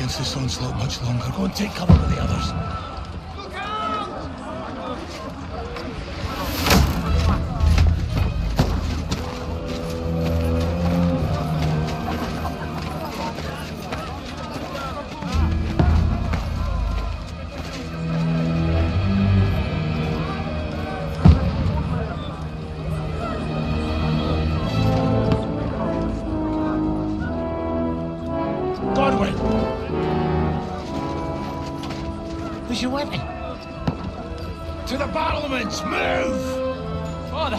against this onslaught much longer. Go and take cover with the others. Who's your weapon? To the battlements! Move! Father!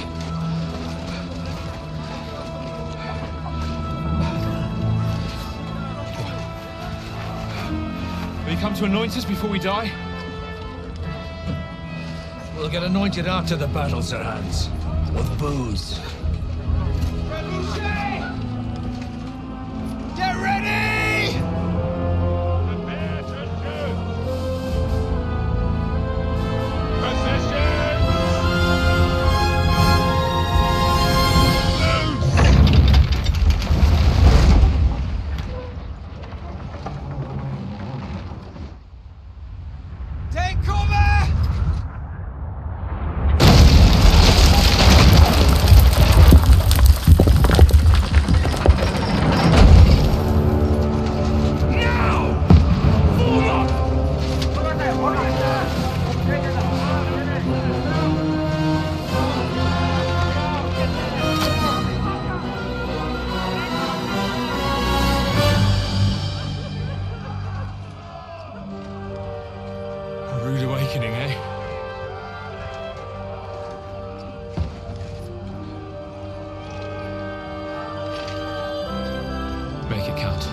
Will you come to anoint us before we die? We'll get anointed after the battles are hands. With booze. Get ready! Prepare to shoot! Position! Take cover! A rude awakening, eh? Make it count.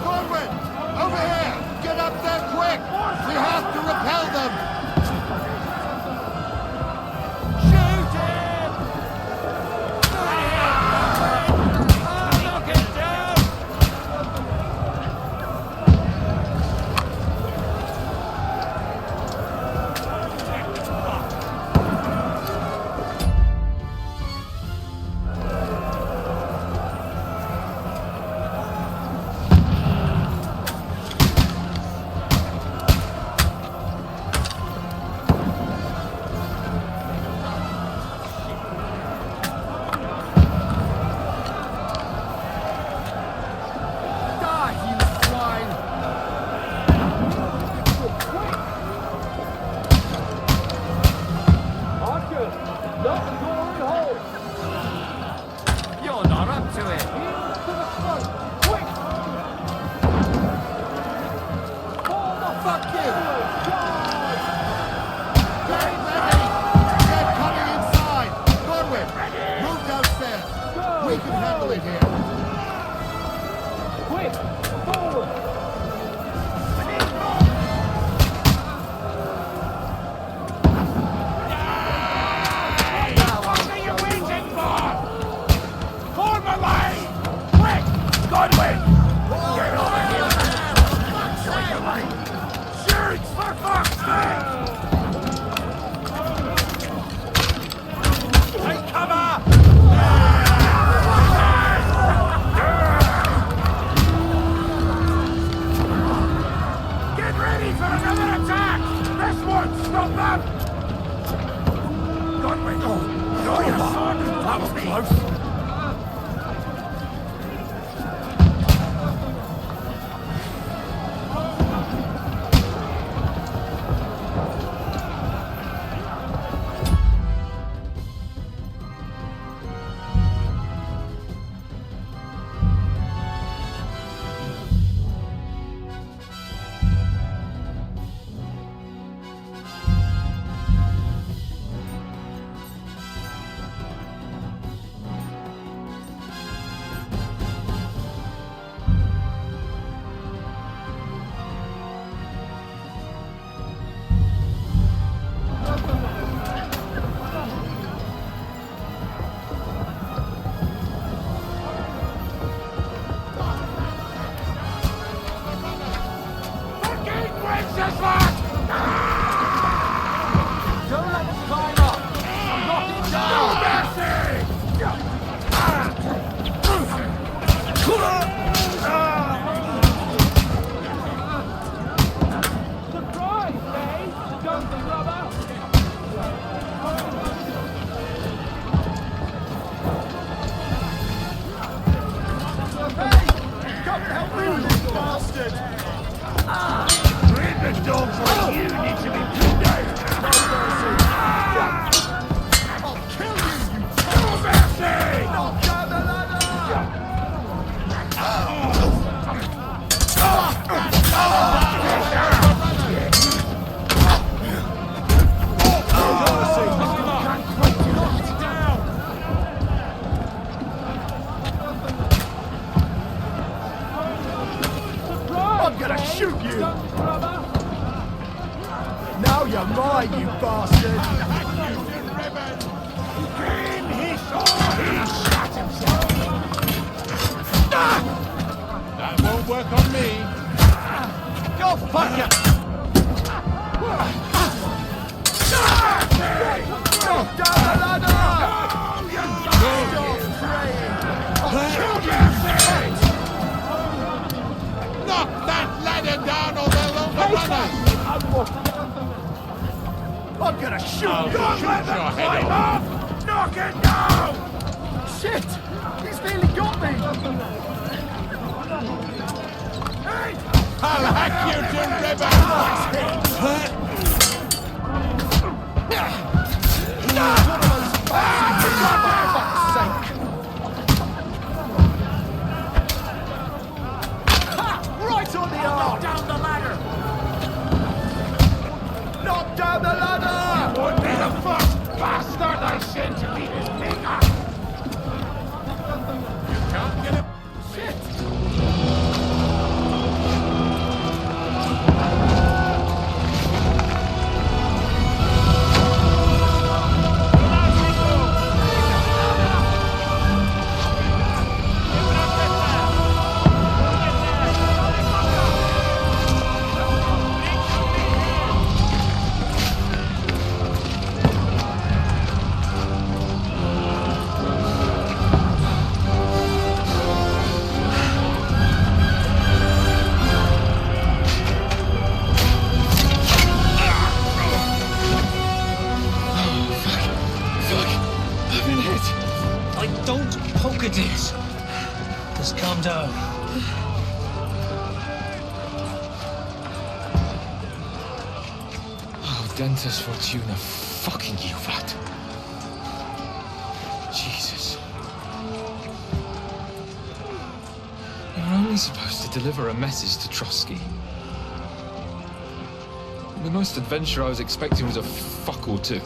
Forward! Over here! Get up there quick! We have to repel them! Don't let him climb up! Knock him down! Surprise, eh? Don't the rubber! Hey! Come help me with this bastard! The dogs like you need to be put down. I'll kill you, you mercy! Knock down the ladder! I'm gonna shoot you! Now you're mine, you bastard! He shot himself! That won't work on me. Go fuck it! Knock down the ladder! Stop praying! I'll kill you! Knock that ladder down or they'll overrun us. I'm gonna shoot I'll you! shoot your head off. Knock it down! Shit! He's nearly got me! Hey! I'll hack you to ribbons. Right on the arm! Knock down the ladder! Knock down the ladder! Would be the first bastard I sent to meet his maker. Can't get it. Just calm down. Oh, Dentist Fortuna, fucking you, that. Jesus. You're only supposed to deliver a message to Trotsky. The most adventure I was expecting was a fuck or two.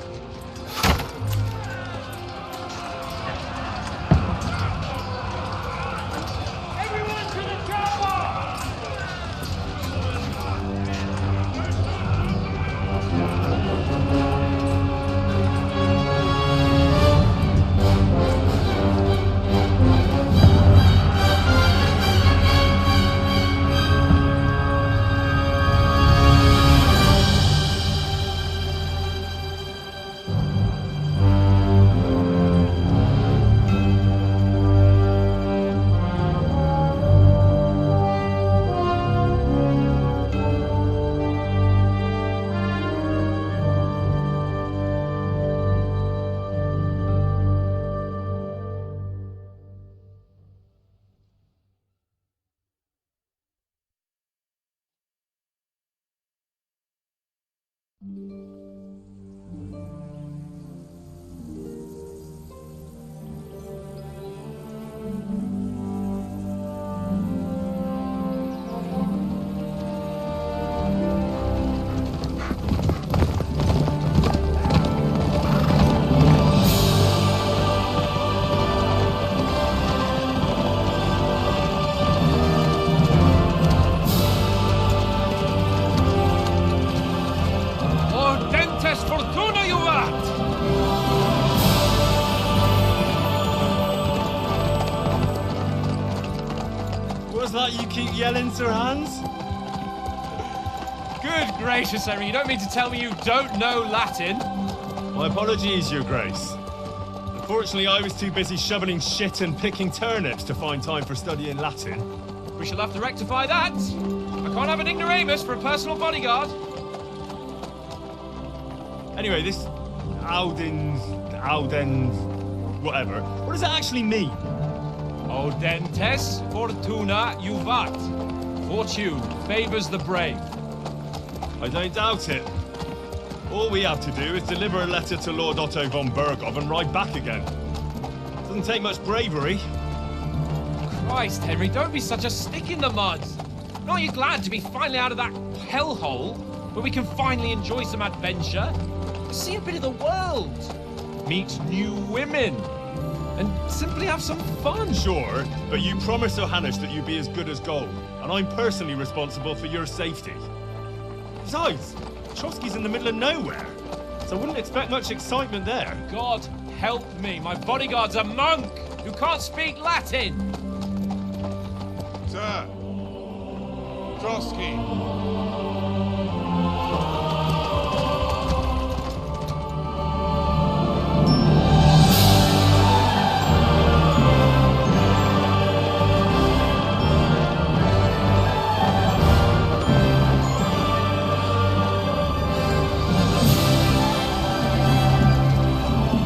What's that you keep yelling, Sir Hans? Good gracious, Henry, you don't mean to tell me you don't know Latin? My apologies, Your Grace. Unfortunately, I was too busy shoveling shit and picking turnips to find time for studying Latin. We shall have to rectify that. I can't have an ignoramus for a personal bodyguard. Anyway, this Auden, whatever. What does that actually mean? Audentes fortuna juvat. Fortune favors the brave. I don't doubt it. All we have to do is deliver a letter to Lord Otto von Berghoff and ride back again. Doesn't take much bravery. Christ, Henry, don't be such a stick in the mud. Aren't you glad to be finally out of that hellhole where we can finally enjoy some adventure? See a bit of the world, meet new women, and simply have some fun. Sure, but you promised Johannes that you'd be as good as gold, and I'm personally responsible for your safety. Besides, Trotsky's in the middle of nowhere, so I wouldn't expect much excitement there. God help me, my bodyguard's a monk who can't speak Latin. Sir. Trotsky.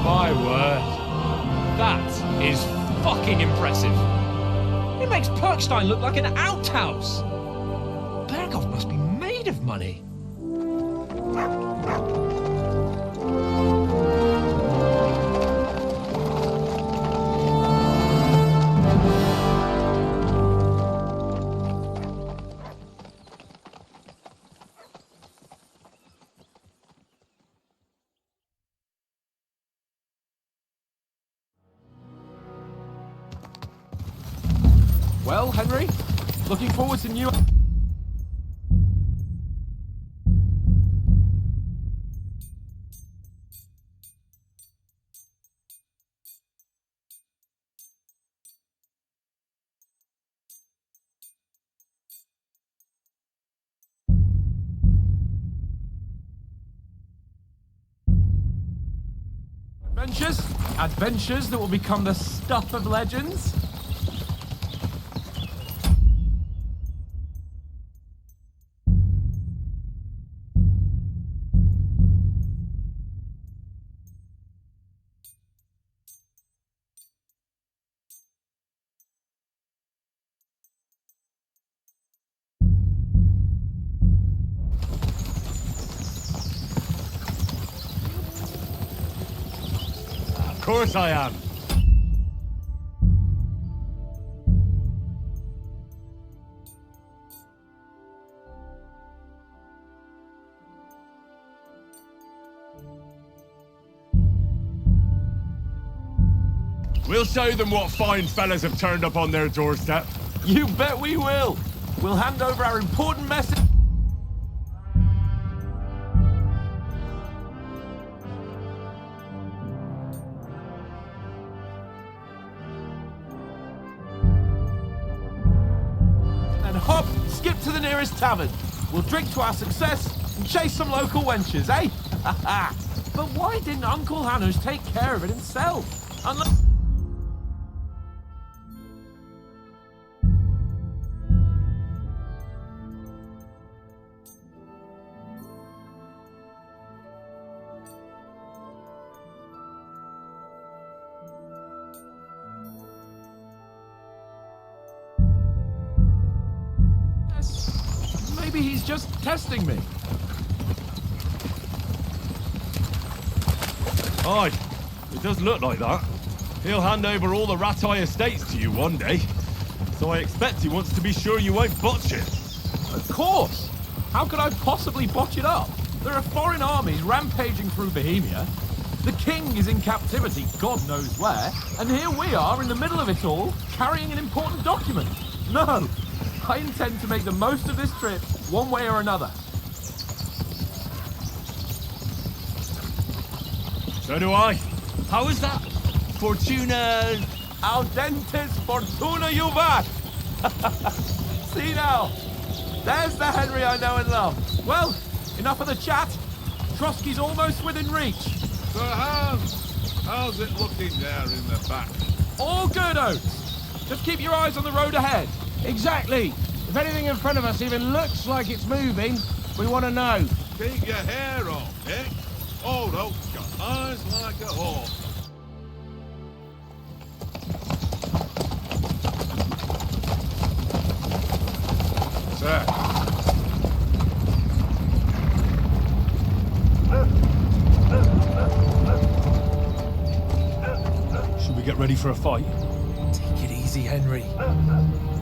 My word. That is fucking impressive. It makes Perkstein look like an outhouse. Berghoff must be made of money. Well, Henry, looking forward to new... Adventures that will become the stuff of legends. Of course I am. We'll show them what fine fellas have turned up on their doorstep. You bet we will. We'll hand over our important message. And hop, skip to the nearest tavern. We'll drink to our success and chase some local wenches, eh? But why didn't Uncle Hanus take care of it himself? Unless... Maybe he's just testing me. Aye, it does look like that. He'll hand over all the Ratai estates to you one day. So I expect he wants to be sure you won't botch it. Of course! How could I possibly botch it up? There are foreign armies rampaging through Bohemia. The king is in captivity, God knows where. And here we are in the middle of it all, carrying an important document. No! I intend to make the most of this trip, one way or another. So do I. How is that? Fortuna... Audentes fortuna juvat! See now! There's the Henry I know and love. Well, enough of the chat. Trotsky's almost within reach. Sir Hans, how's it looking there in the back? All good, Oates. Just keep your eyes on the road ahead. Exactly. If anything in front of us even looks like it's moving, we want to know. Keep your hair on, Dick. Old Oak's got eyes like a hawk. Sir. Should we get ready for a fight? Take it easy, Henry.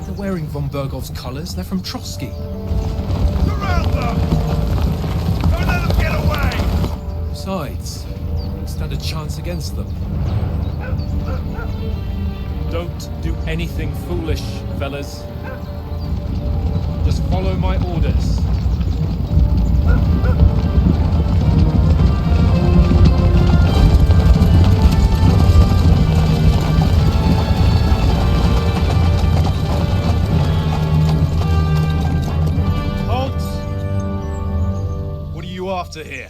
They're wearing von Bergov's colours. They're from Trotsky. Surround them! Don't let them get away! Besides, we stand a chance against them. Don't do anything foolish, fellas. Just follow my orders. After here.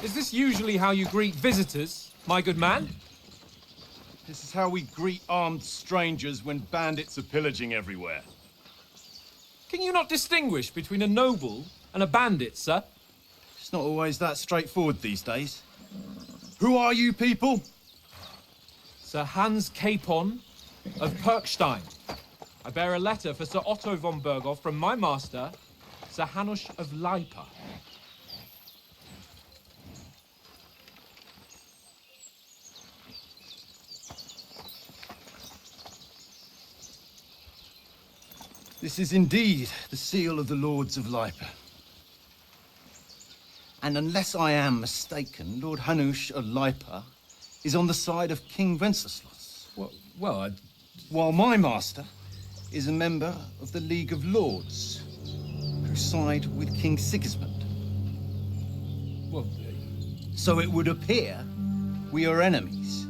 Is this usually how you greet visitors, my good man? This is how we greet armed strangers when bandits are pillaging everywhere. Can you not distinguish between a noble and a bandit, sir? It's not always that straightforward these days. Who are you people? Sir Hans Capon of Perkstein. I bear a letter for Sir Otto von Berghoff from my master, Sir Hanush of Lipa. This is indeed the seal of the Lords of Lipa. And unless I am mistaken, Lord Hanush of Lipa is on the side of King Wenceslas. Well, While my master is a member of the League of Lords, who side with King Sigismund. well, So it would appear we are enemies.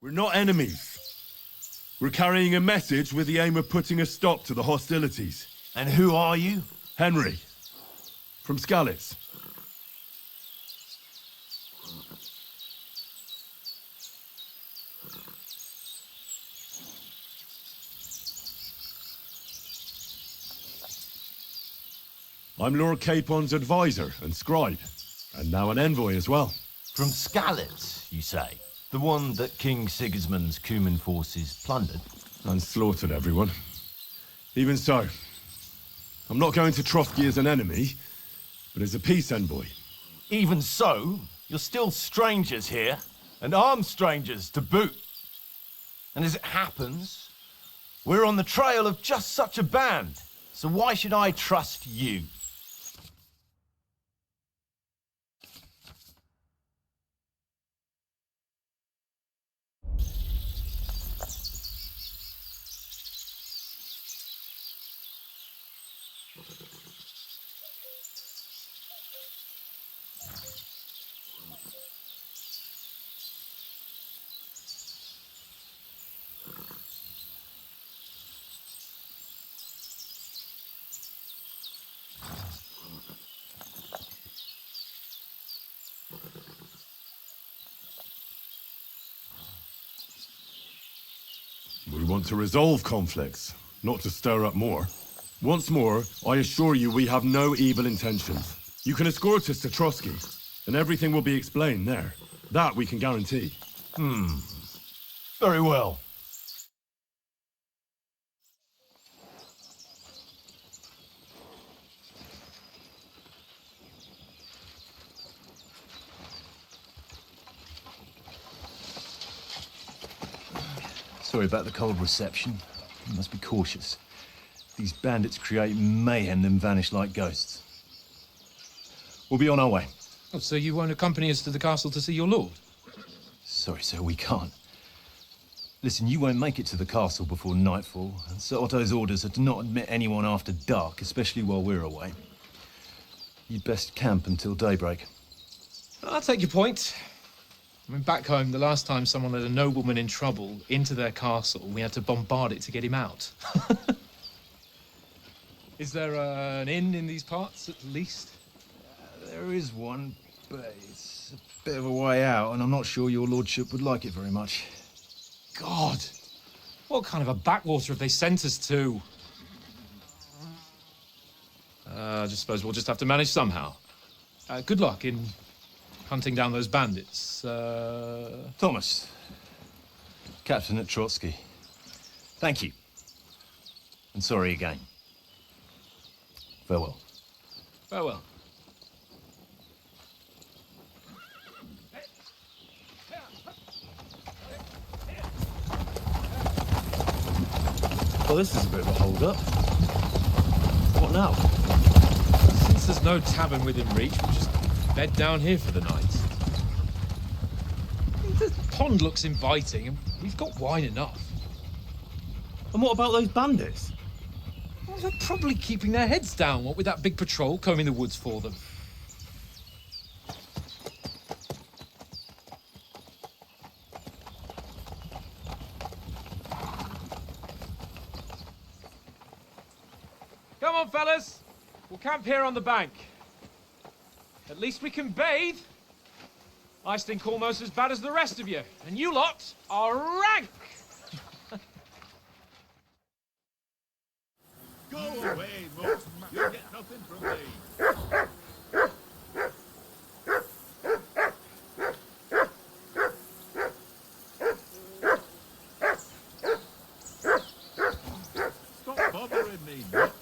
We're not enemies. We're carrying a message with the aim of putting a stop to the hostilities. And who are you? Henry, from Skalitz. I'm Lord Capon's advisor and scribe, and now an envoy as well. From Skalitz, you say? The one that King Sigismund's Cuman forces plundered? And slaughtered everyone. Even so, I'm not going to Trotsky as an enemy, but as a peace envoy. Even so, you're still strangers here, and armed strangers to boot. And as it happens, we're on the trail of just such a band, so why should I trust you? We want to resolve conflicts, not to stir up more. Once more, I assure you we have no evil intentions. You can escort us to Trotsky, and everything will be explained there. That we can guarantee. Very well. Sorry about the cold reception. You must be cautious. These bandits create mayhem, then vanish like ghosts. We'll be on our way. oh, so you won't accompany us to the castle to see your lord? Sorry, sir, we can't. Listen, you won't make it to the castle before nightfall, and Sir Otto's orders are to not admit anyone after dark, especially while we're away. You'd best camp until daybreak. I'll take your point. I mean, back home, the last time someone let a nobleman in trouble into their castle, we had to bombard it to get him out. Is there an inn in these parts, at least? There is one, but it's a bit of a way out, and I'm not sure your lordship would like it very much. God! What kind of a backwater have they sent us to? I just suppose we'll just have to manage somehow. Good luck in hunting down those bandits. Thomas, Captain at Trotsky. Thank you. And sorry again. Farewell. Farewell. Well, this is a bit of a hold-up. What now? Since there's no tavern within reach, we'll just bed down here for the night. The pond looks inviting, and we've got wine enough. And what about those bandits? Well, they're probably keeping their heads down, what with that big patrol combing the woods for them. Come on, fellas. We'll camp here on the bank. At least we can bathe. I stink almost as bad as the rest of you, and you lot are rank! Go away, Mook. You'll get nothing from me. Stop bothering me, Mook.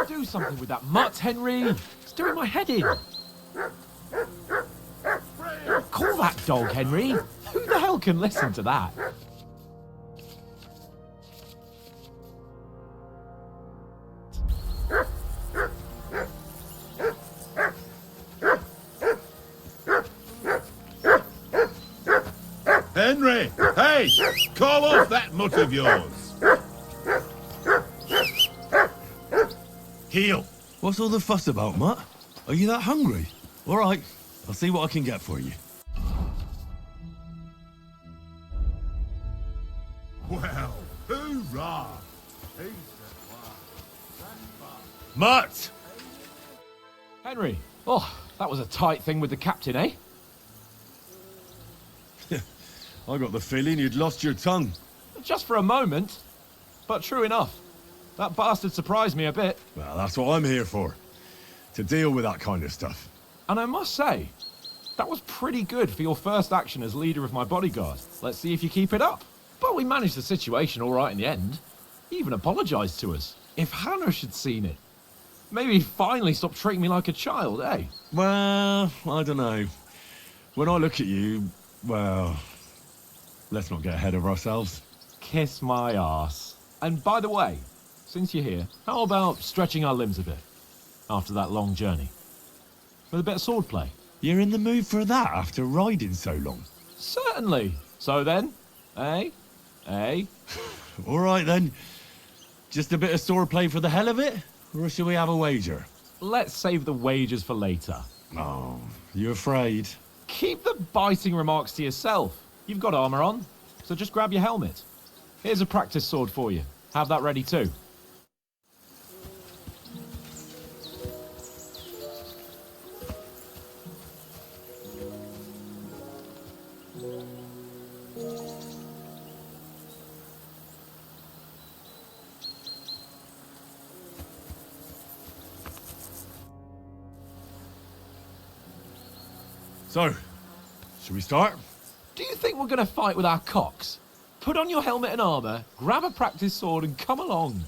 Do something with that mutt, Henry. It's doing my head in. Call that dog, Henry. Who the hell can listen to that? Henry! Hey! Call off that mutt of yours! Heel! What's all the fuss about, Mutt? Are you that hungry? All right, I'll see what I can get for you. Well, hoorah! Mutt! Henry. Oh, that was a tight thing with the captain, eh? I got the feeling you'd lost your tongue. Just for a moment. But true enough. That bastard surprised me a bit. Well, that's what I'm here for. to deal with that kind of stuff. And I must say, that was pretty good for your first action as leader of my bodyguard. Let's see if you keep it up. But we managed the situation all right in the end. He even apologized to us. If Hannah had seen it, maybe he'd finally stop treating me like a child, eh? Well, I don't know. When I look at you, well, let's not get ahead of ourselves. Kiss my arse. And by the way, since you're here, how about stretching our limbs a bit after that long journey? With a bit of swordplay. You're in the mood for that after riding so long? Certainly. So then, eh? Eh? All right then. Just a bit of swordplay for the hell of it? Or shall we have a wager? Let's save the wagers for later. Oh, you afraid? Keep the biting remarks to yourself. You've got armor on, so just grab your helmet. Here's a practice sword for you. Have that ready too. So, should we start? Do you think we're going to fight with our cocks? Put on your helmet and armor, grab a practice sword and come along.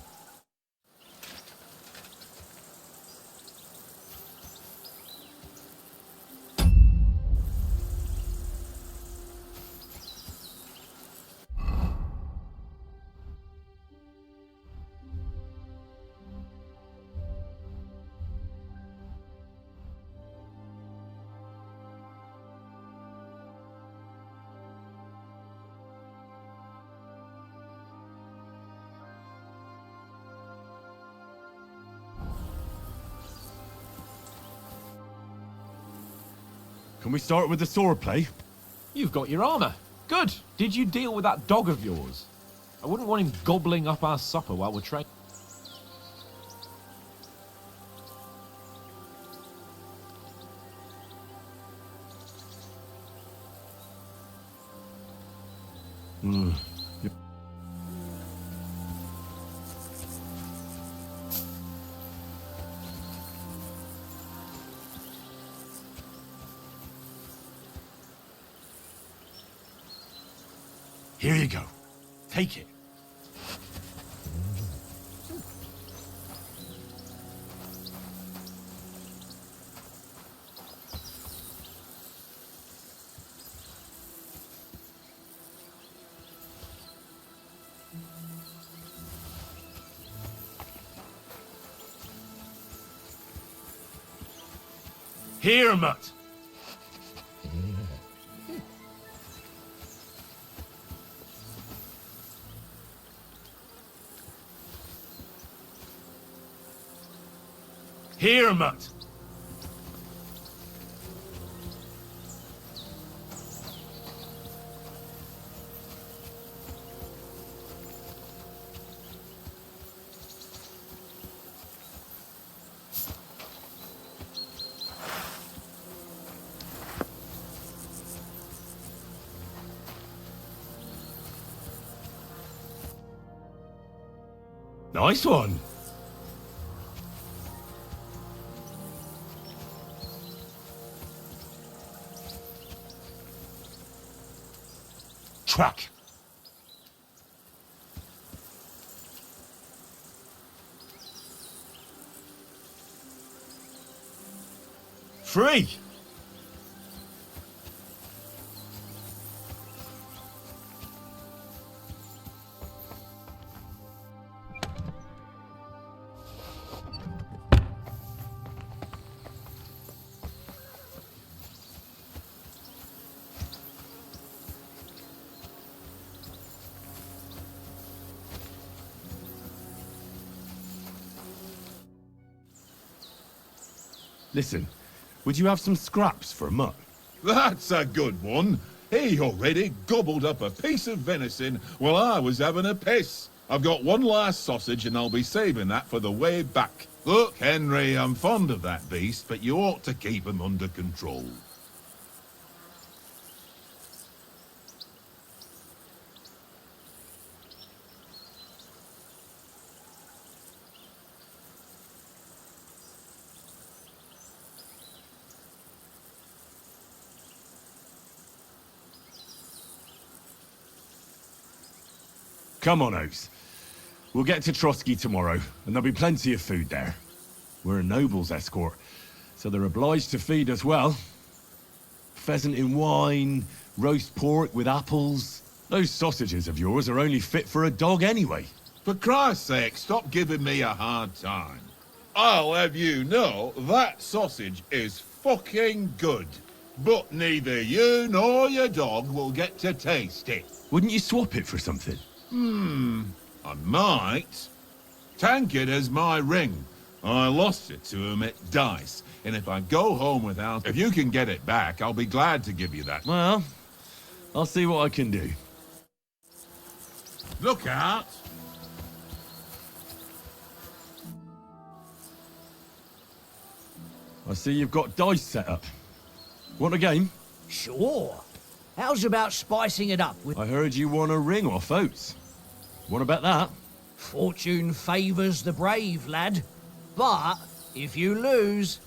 Can we start with the swordplay? You've got your armor. Good. Did you deal with that dog of yours? I wouldn't want him gobbling up our supper while we're training. Here you go. Take it. Here, Mutt. Here, Mutt. Nice one. Track. Free. Listen, would you have some scraps for a mutt? That's a good one. He already gobbled up a piece of venison while I was having a piss. I've got one last sausage and I'll be saving that for the way back. Look, Henry, I'm fond of that beast, but you ought to keep him under control. Come on, Oaks. We'll get to Trotsky tomorrow, and there'll be plenty of food there. We're a noble's escort, so they're obliged to feed us well. Pheasant in wine, roast pork with apples. Those sausages of yours are only fit for a dog anyway. For Christ's sake, stop giving me a hard time. I'll have you know that sausage is fucking good. But neither you nor your dog will get to taste it. Wouldn't you swap it for something? I might. Tankard has my ring. I lost it to him at dice. And if I go home without... If you can get it back, I'll be glad to give you that. Well, I'll see what I can do. Look out! I see you've got dice set up. Want a game? Sure. How's about spicing it up with... I heard you won a ring off Oates. What about that? Fortune favours the brave, lad. But if you lose...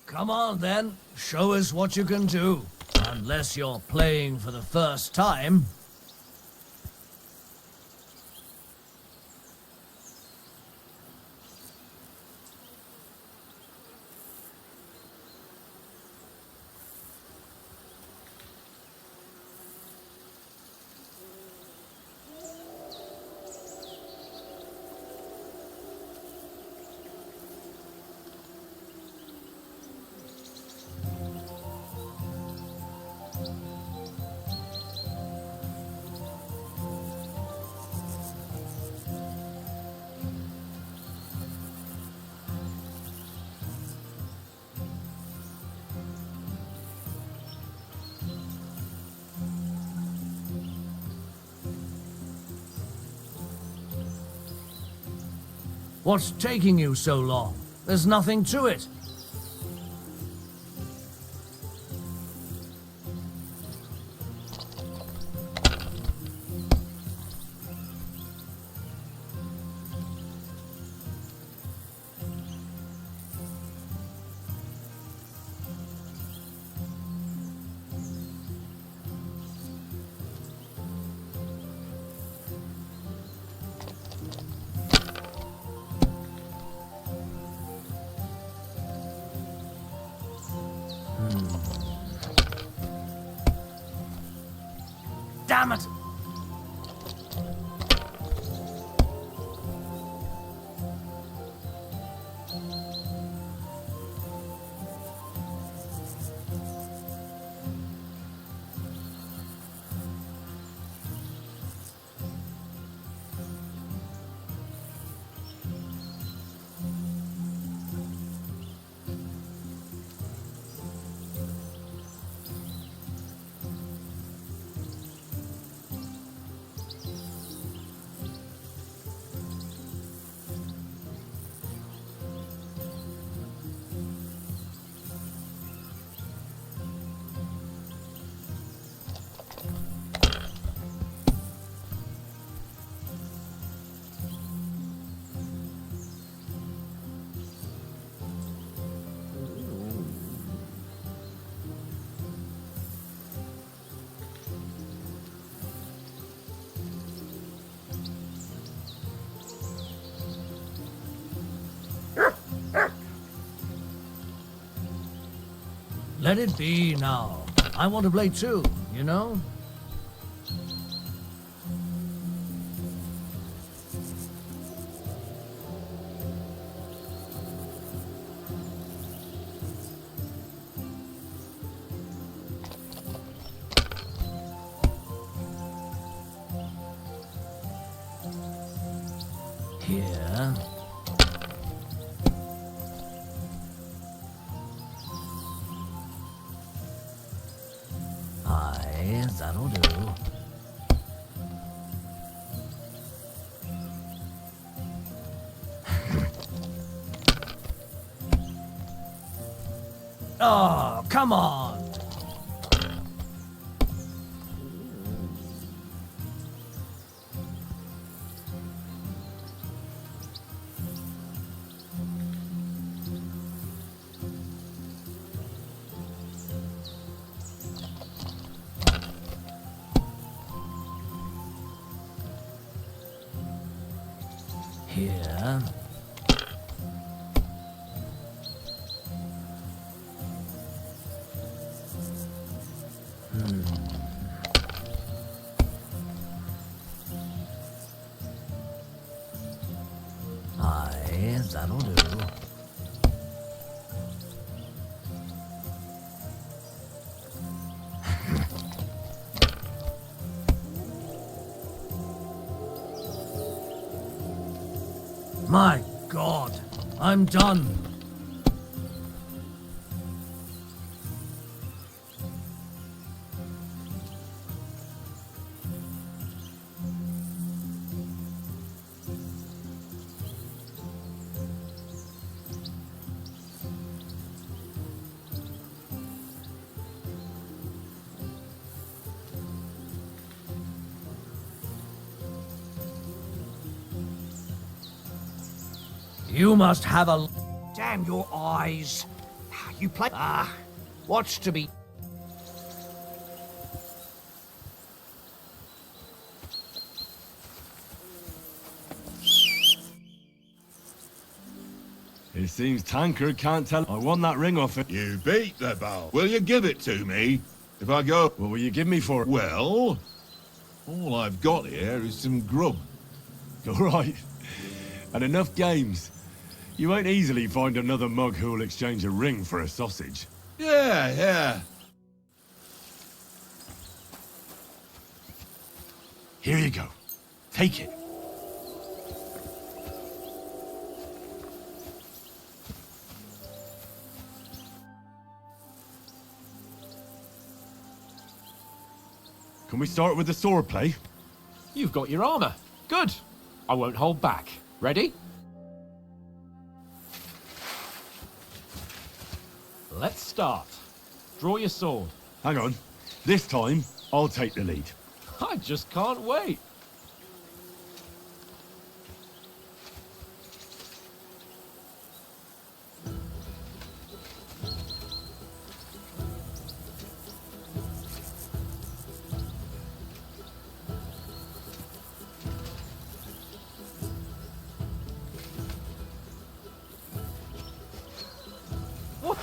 Come on, then. Show us what you can do. Unless you're playing for the first time. What's taking you so long? There's nothing to it. Damn it! Let it be now. I want to play too, you know? Here. Aye, that'll do. Oh, come on! Here. Aye, that'll do. My God, I'm done. You must have a... Damn your eyes. You play... what's to be... It seems Tankard can't tell. I won that ring off it. You beat the bow. Will you give it to me? If I go... What will you give me for it? Well, all I've got here is some grub. All right. And enough games. You won't easily find another mug who'll exchange a ring for a sausage. Yeah. Here you go. Take it. Can we start with the sword play? You've got your armor. Good. I won't hold back. Ready? Let's start. Draw your sword. Hang on. This time, I'll take the lead. I just can't wait.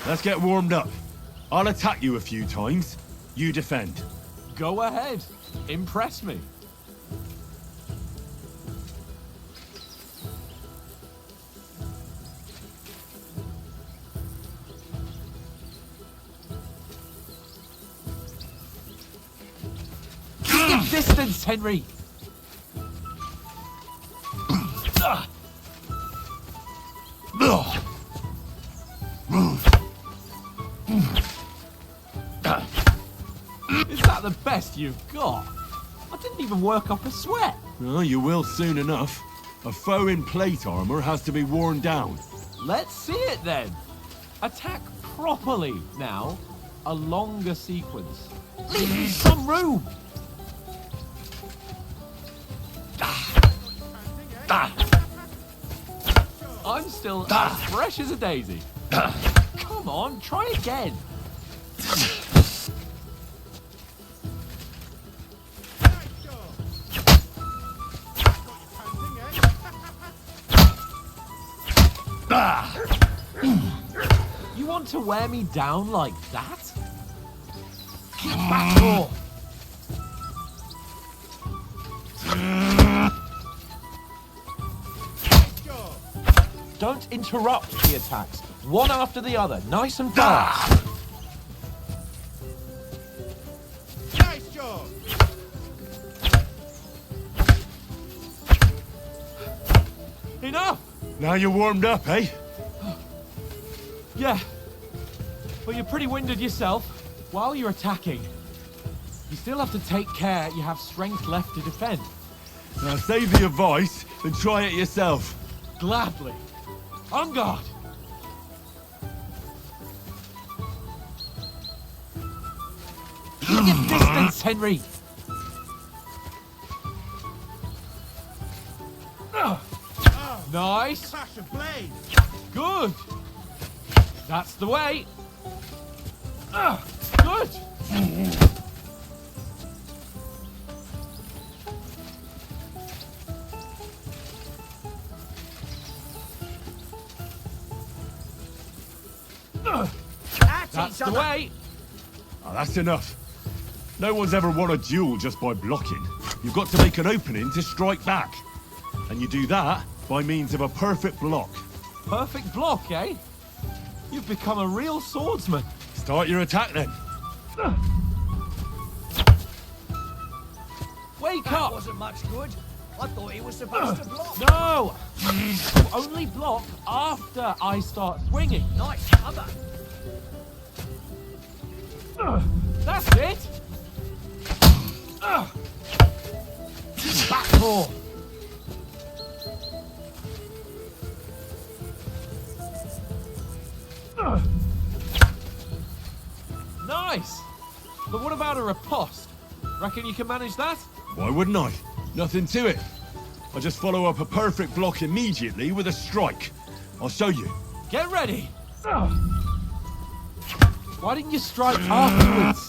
Let's get warmed up. I'll attack you a few times. You defend. Go ahead. Impress me. Keep distance, Henry. Is that the best you've got? I didn't even work up a sweat. Oh, you will soon enough. A foe in plate armor has to be worn down. Let's see it then. Attack properly now. A longer sequence. Leave me some room. I'm still as fresh as a daisy. Come on, try again. You want to wear me down like that? Keep back off. Don't interrupt the attacks. One after the other, nice and fast. Nice job. Enough! Now you're warmed up, eh? Yeah. But you're pretty winded yourself. While you're attacking, you still have to take care you have strength left to defend. Now save the advice and try it yourself. Gladly. On guard! Keep your distance, Henry! Nice! Good! That's the way! Good! That's the way! Oh, that's enough. No one's ever won a duel just by blocking. You've got to make an opening to strike back. And you do that by means of a perfect block. Perfect block, eh? You've become a real swordsman. Start your attack then. Wake That up! wasn't much good. I thought he was supposed to block. No! You only block after I start swinging. Nice cover. That's it! Back four. Nice! But what about a riposte? Reckon you can manage that? Why wouldn't I? Nothing to it. I just follow up a perfect block immediately with a strike. I'll show you. Get ready! Why didn't you strike afterwards?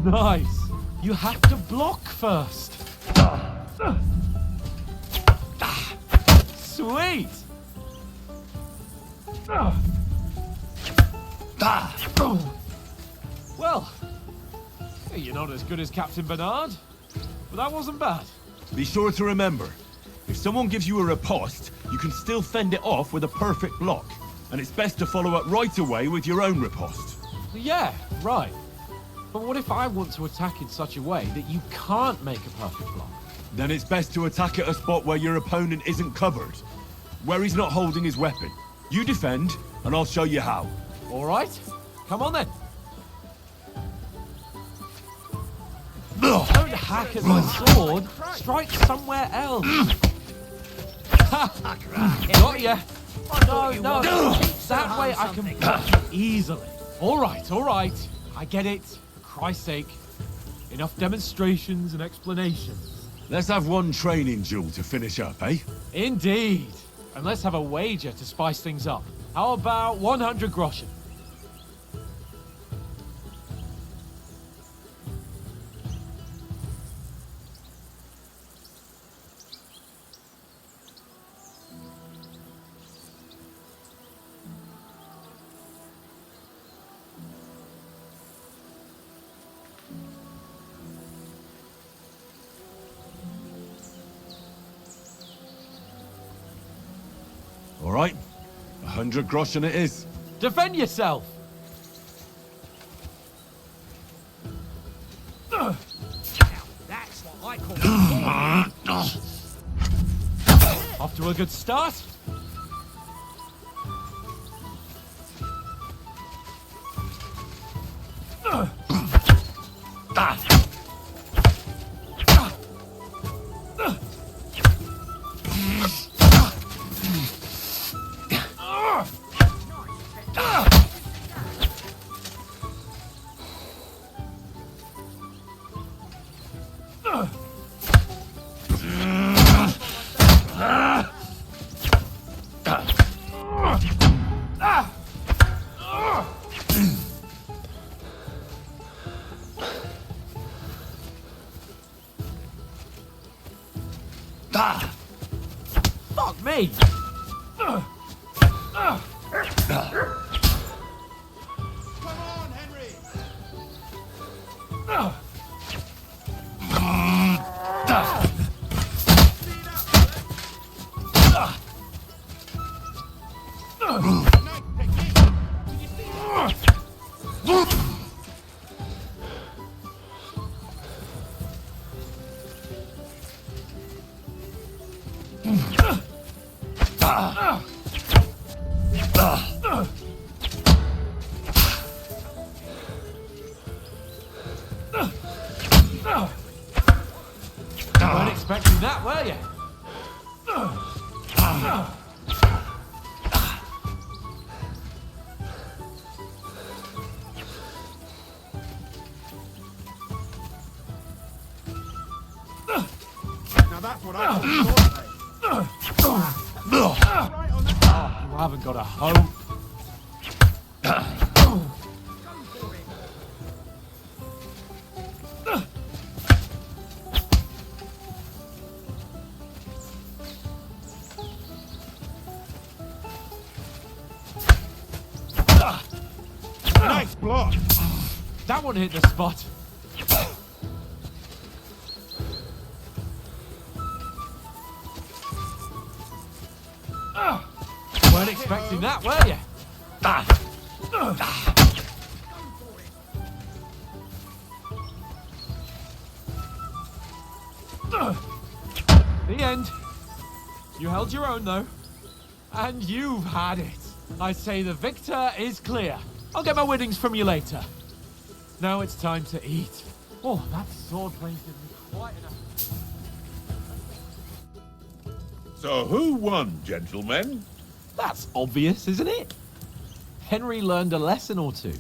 Nice! You have to block first. Sweet! Well, you're not as good as Captain Bernard, but that wasn't bad. Be sure to remember, if someone gives you a riposte, you can still fend it off with a perfect block. And it's best to follow up right away with your own riposte. Yeah, right. But what if I want to attack in such a way that you can't make a perfect block? Then it's best to attack at a spot where your opponent isn't covered. Where he's not holding his weapon. You defend, and I'll show you how. All right, come on then. Don't hack at my sword. Strike somewhere else. Ha! Got ya. No. That way I can block easily. All right. I get it. For Christ's sake. Enough demonstrations and explanations. Let's have one training duel to finish up, eh? Indeed. And let's have a wager to spice things up. How about 100 groschen? All right, 100 groschen it is. Defend yourself! That's what I call Off to a good start. Fuck me! Weren't expecting that, were you? Now that's what I thought. You haven't got a hope. Nice block. That one hit the spot. Weren't expecting that, were you? The end. You held your own, though. And you've had it. I say the victor is clear. I'll get my winnings from you later. Now it's time to eat. Oh, that sword blade did me quite enough. So who won, gentlemen? That's obvious, isn't it? Henry learned a lesson or two,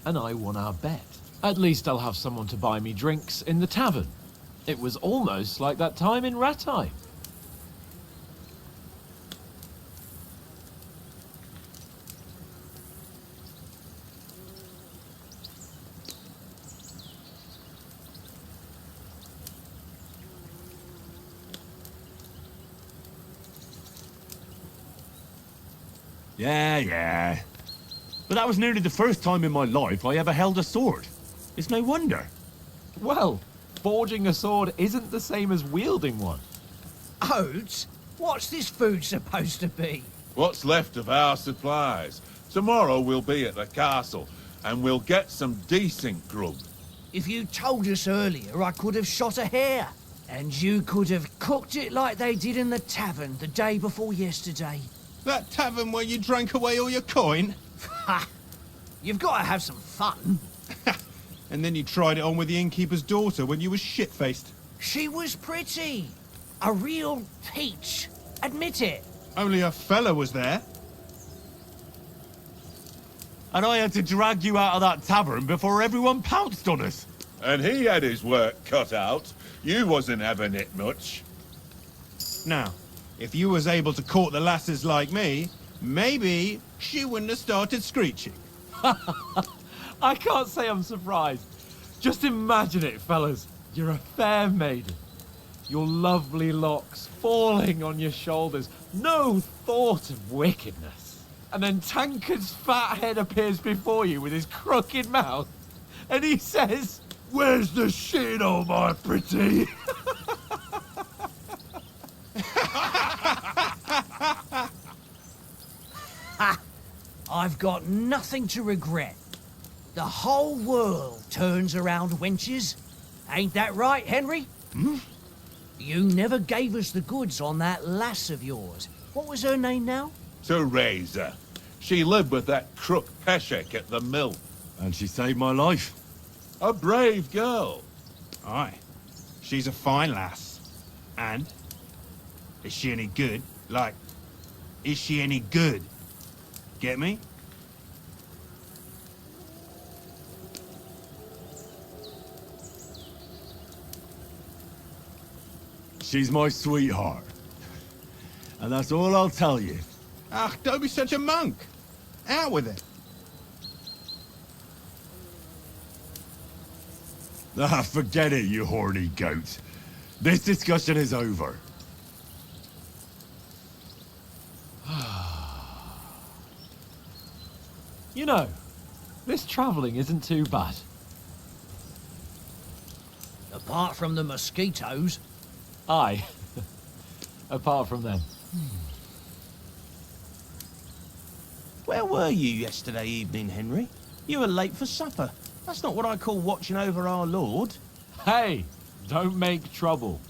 and I won our bet. At least I'll have someone to buy me drinks in the tavern. It was almost like that time in Rattay. Yeah. But that was nearly the first time in my life I ever held a sword. It's no wonder. Well, forging a sword isn't the same as wielding one. Oats? What's this food supposed to be? What's left of our supplies? Tomorrow we'll be at the castle, and we'll get some decent grub. If you told us earlier, I could have shot a hare. And you could have cooked it like they did in the tavern the day before yesterday. That tavern where you drank away all your coin? Ha! You've got to have some fun. And then you tried it on with the innkeeper's daughter when you were shit-faced. She was pretty. A real peach. Admit it. Only a fella was there. And I had to drag you out of that tavern before everyone pounced on us. And he had his work cut out. You wasn't having it much. Now, if you was able to court the lasses like me, maybe she wouldn't have started screeching. I can't say I'm surprised. Just imagine it, fellas. You're a fair maiden. Your lovely locks falling on your shoulders. No thought of wickedness. And then Tankard's fat head appears before you with his crooked mouth. And he says, "Where's the shit, oh my pretty?" I've got nothing to regret. The whole world turns around wenches. Ain't that right, Henry? Hmm? You never gave us the goods on that lass of yours. What was her name now? Teresa. She lived with that crook Peshek at the mill. And she saved my life. A brave girl. Aye. She's a fine lass. And? Is she any good? Like, is she any good? Get me? She's my sweetheart. And that's all I'll tell you. Ah, don't be such a monk. Out with it. Ah, forget it, you horny goat. This discussion is over. You know, this travelling isn't too bad. Apart from the mosquitoes. Aye. Apart from them. Where were you yesterday evening, Henry? You were late for supper. That's not what I call watching over our Lord. Hey, don't make trouble.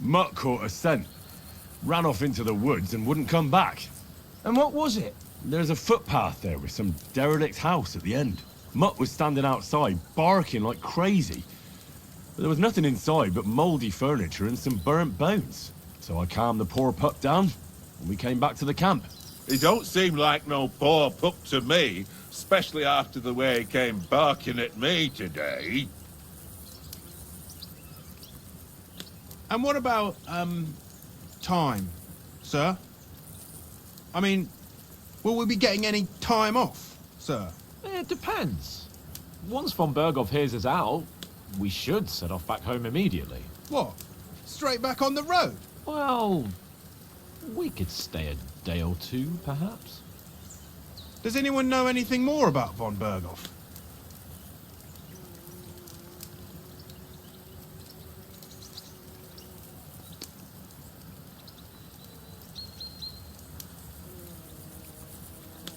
Mutt caught a scent, ran off into the woods and wouldn't come back. And what was it? There's a footpath there with some derelict house at the end. Mutt was standing outside, barking like crazy. But there was nothing inside but mouldy furniture and some burnt bones. So I calmed the poor pup down, and we came back to the camp. He don't seem like no poor pup to me, especially after the way he came barking at me today. And what about, time, sir? I mean, will we be getting any time off, sir? It depends. Once von Berghoff hears us out, we should set off back home immediately. What? Straight back on the road? Well, we could stay a day or two, perhaps. Does anyone know anything more about von Berghoff?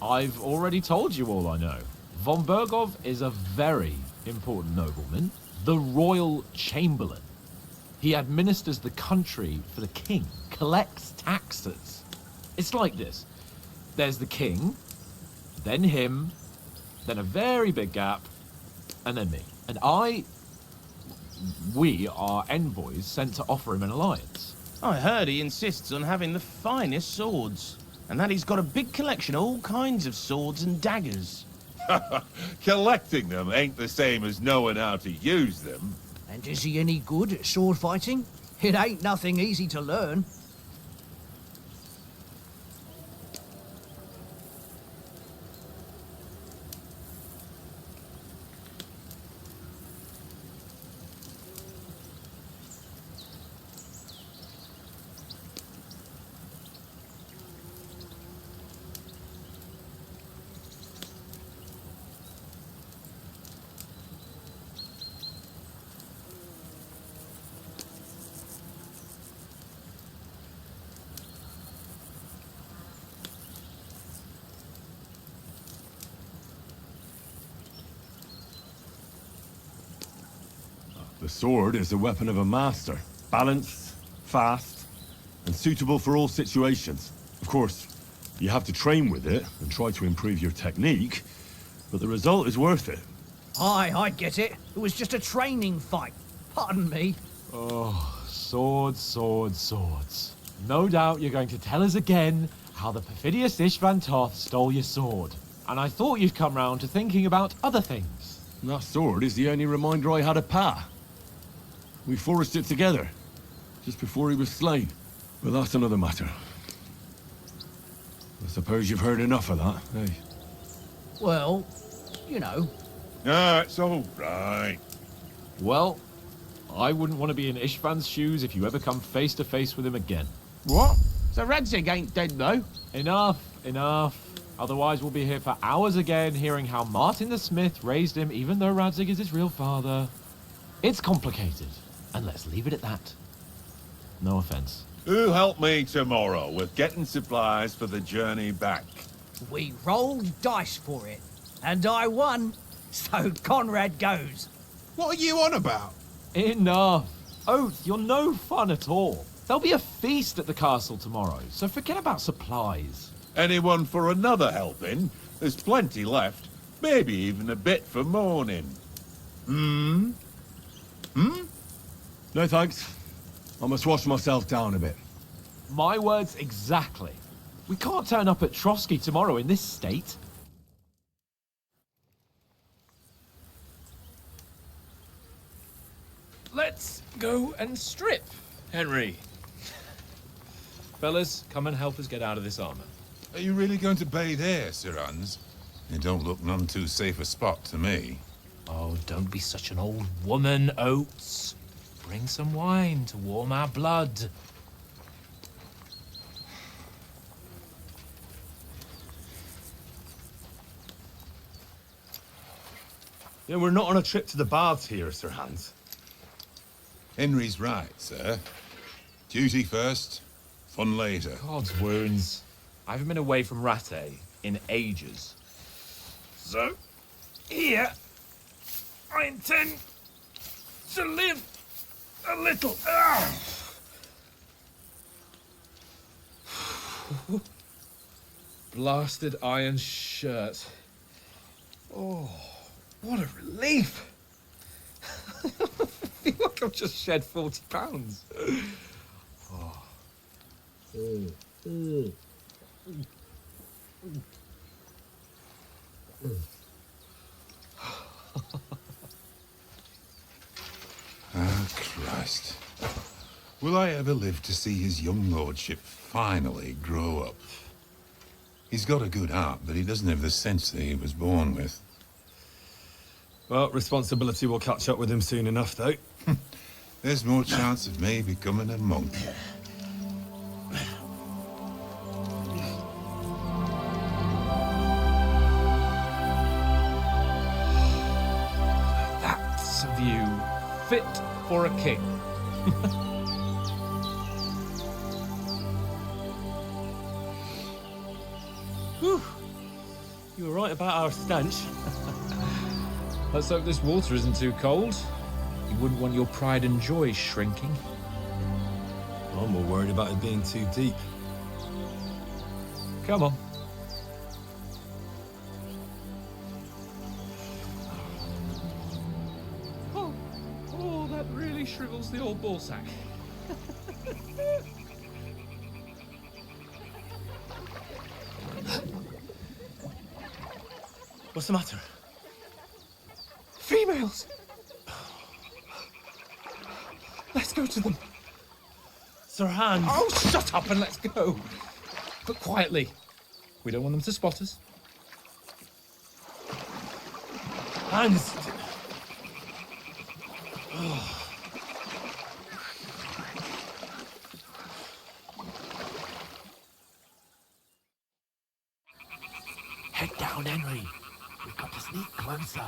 I've already told you all I know. Von Berghoff is a very important nobleman, the royal chamberlain. He administers the country for the king, collects taxes. It's like this. There's the king, then him, then a very big gap, and then me. And we are envoys sent to offer him an alliance. I heard he insists on having the finest swords, and that he's got a big collection of all kinds of swords and daggers. Collecting them ain't the same as knowing how to use them. And is he any good at sword fighting? It ain't nothing easy to learn. The sword is the weapon of a master. Balanced, fast, and suitable for all situations. Of course, you have to train with it and try to improve your technique, but the result is worth it. Aye, I get it. It was just a training fight. Pardon me. Oh, swords, swords, swords. No doubt you're going to tell us again how the perfidious Ishvan Toth stole your sword. And I thought you'd come round to thinking about other things. And that sword is the only reminder I had of Pa. We forged it together, just before he was slain. But that's another matter. I suppose you've heard enough of that, eh? Well, you know. Ah, it's all right. Well, I wouldn't want to be in Ishvan's shoes if you ever come face to face with him again. What? So Radzig ain't dead, though? Enough, enough. Otherwise we'll be here for hours again hearing how Martin the Smith raised him even though Radzig is his real father. It's complicated, and let's leave it at that. No offense. Who'll help me tomorrow with getting supplies for the journey back? We rolled dice for it, and I won, so Conrad goes. What are you on about? Enough. Oath, you're no fun at all. There'll be a feast at the castle tomorrow, so forget about supplies. Anyone for another helping? There's plenty left. Maybe even a bit for morning. No thanks. I must wash myself down a bit. My words exactly. We can't turn up at Trotsky tomorrow in this state. Let's go and strip, Henry. Fellas, come and help us get out of this armor. Are you really going to bathe here, Sir Hans? It don't look none too safe a spot to me. Oh, don't be such an old woman, Oates. Bring some wine to warm our blood. Yeah, we're not on a trip to the baths here, Sir Hans. Henry's right, sir. Duty first, fun later. God's wounds. I haven't been away from Rattay in ages. So, here, I intend to live a little. Blasted iron shirt. Oh, what a relief! I feel like I've just shed 40 pounds. Oh. Ah, Christ. Will I ever live to see his young lordship finally grow up? He's got a good heart, but he doesn't have the sense that he was born with. Well, responsibility will catch up with him soon enough, though. There's more chance of me becoming a monk. That's a view fit for a king. Whew. You were right about our stench. Let's hope this water isn't too cold. You wouldn't want your pride and joy shrinking. I'm more worried about it being too deep. Come on. Oh, that really shrivels the old ball sack. What's the matter? Females! Let's go to them. Sir Hans. Oh, shut up and let's go. But quietly. We don't want them to spot us. Hans. Head down, Henry. We've got to sneak closer.